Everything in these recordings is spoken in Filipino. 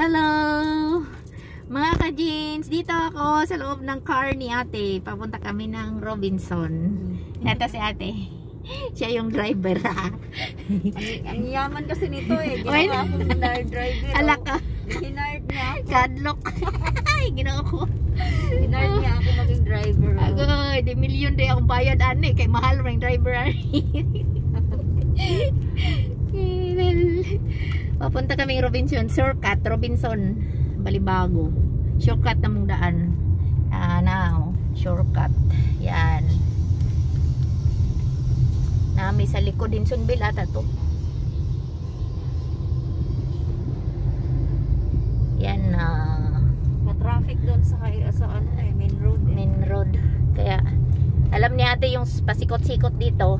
Hello! Mga ka-jeans, dito ako sa loob ng car ni ate. Papunta kami ng Robinson. Ito si ate. Siya yung driver. Ang yaman kasi nito eh. Ginawa akong driver. Alak ka. Hinard niya ako. Kadlock. Ay, ginawa ko. Hinard niya ako maging driver. Ako, di milyon din akong bayad ane. Kay mahal rin driver Papunta kaming Robinson. Shortcut, Robinson. Balibago. Shortcut na mong daan. Now, shortcut. Yan. Nami sa likod din Sunbil ata to. Yan na. Ma-traffic doon sa ano eh, main road. Main road. Kaya alam niya ate yung pasikot-sikot dito.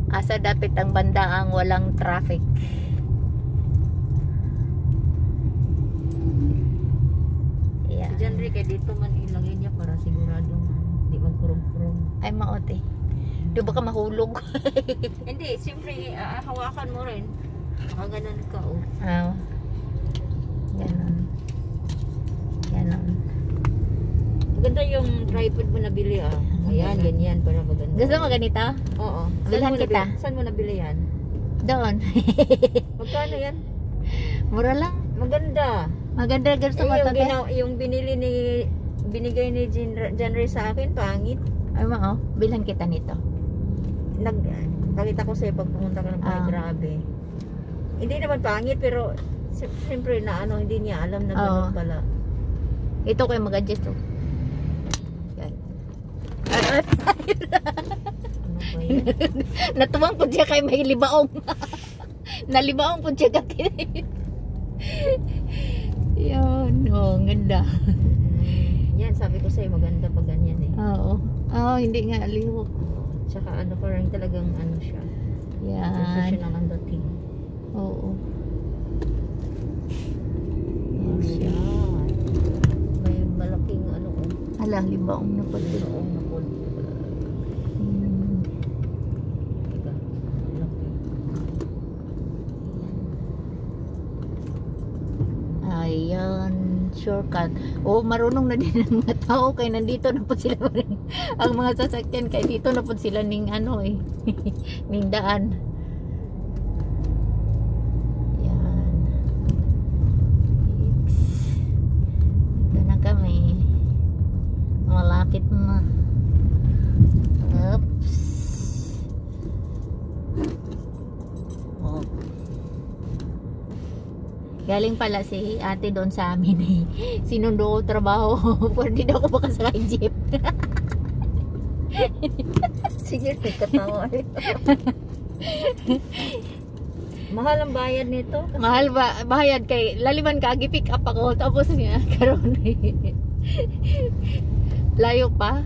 Asa dapat ang banda ang walang traffic. Yeah. Si Janry kay dito man ilagay niya para sigurado hindi magkurong-kurong. Ay maote. Di ba ka mahulog? Hindi, siyempre hawakan mo rin. Nakaganan ka oh. Oh. Ganon. Ganon. Maganda yung tripod mo nabili ah. Ayan, ganyan para maganda. Gusto mo ganito? Oo. Bilhan kita. Saan mo nabili yan? Doon. Magkano yan? Mura lang. Maganda. Maganda gusto mo to. Yung binigay ni Janry sa akin, pangit. Ay mo, bilhan kita nito. Nakita ko sa'yo pag pumunta ka ng bahay, grabe. Hindi naman pangit, pero siyempre na ano, hindi niya alam na gano'n pala. Ito ko yung mag-adjust to. Yan. Ano ba yan? Natuwang po siya kay may libaong. Nalibaong po siya kakin. Yan. Oh, ganda. Yan, sabi ko sa'yo, maganda pag ganyan eh. Oo. Oo, hindi nga aliw. Tsaka ano, parang talagang ano siya. Yan. Professional ang dating. Oo. Yan siya. May malaking ano oh. Ala, libaong na po. Libaong na po. Teka, laki. Ayan, shortcut. Oh, marunong na din ang mga tao kay nandito na po sila rin. Ang mga sasakyan kay dito na po sila ning ano eh. Ning daan. Yan. Ito na kami. Malapit na. Oops. Oh. Galing pala si ate doon sa amin eh. Sinundo ko trabaho. Pwede daw ako makasakay jeep. Sige, katawa. Mahal ang bayad nito. Mahal ba? Bayad kay laliman ka, pick up ako. Tapos niya, karon layo pa.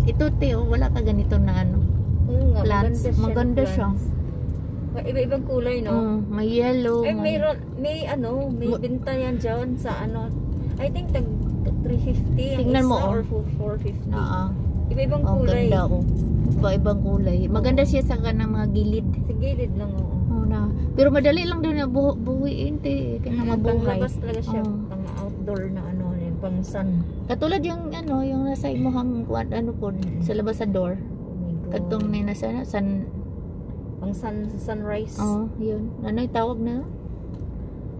Ito Teo, wala ka ganito na ano. Oo nga, Plants. Maganda siya. Iba-ibang kulay, no? May yellow. Ay, may binta yan dyan sa ano. I think tag 350 ang tingnan isa mo, or 450. Iba-ibang Ang kulay. ganda oh. Iba-ibang kulay. Maganda siya sa kanang mga gilid. Sa gilid lang, oo. Na. Pero madali lang doon na buhuin te. Kaya mabuhay. Panglabas talaga siya. Pang outdoor na ano, yung pang sun. Katulad yung ano, yung nasa imuhang ano po, sa labas sa door. Oh my God. Katong na nasa Pang sunrise. Yun. Ano yung tawag na?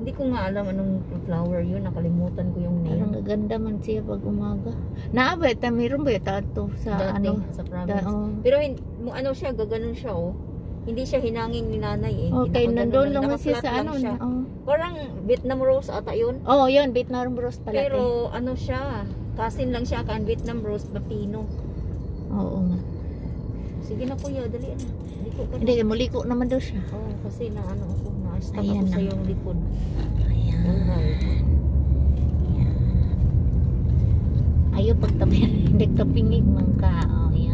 Hindi ko nga alam anong flower yun. Nakalimutan ko yung name. Ang ganda man siya pag umaga. Naabay, mayroon ba yung tato sa Dati, ano? sa province. Pero ano siya, gaganon siya oh. Hindi siya hinangin ni nanay eh. Okay, nandun lang siya Naka-flat sa lang ano. siya. Parang Vietnam rose ata yun. Yun, Vietnam rose pala. Pero ano siya, cousin lang siya kan Vietnam rose Bapino. Oo nga. Sige na kuya, dali na. Liko ka na. Hindi, muliko naman daw siya. Kasi na ano ako, na-stop Ayan ako na. sa yung likod. Ayan. Alright. Ayan. Ayaw pagtabi. Nagtapingig man ka. Ayan.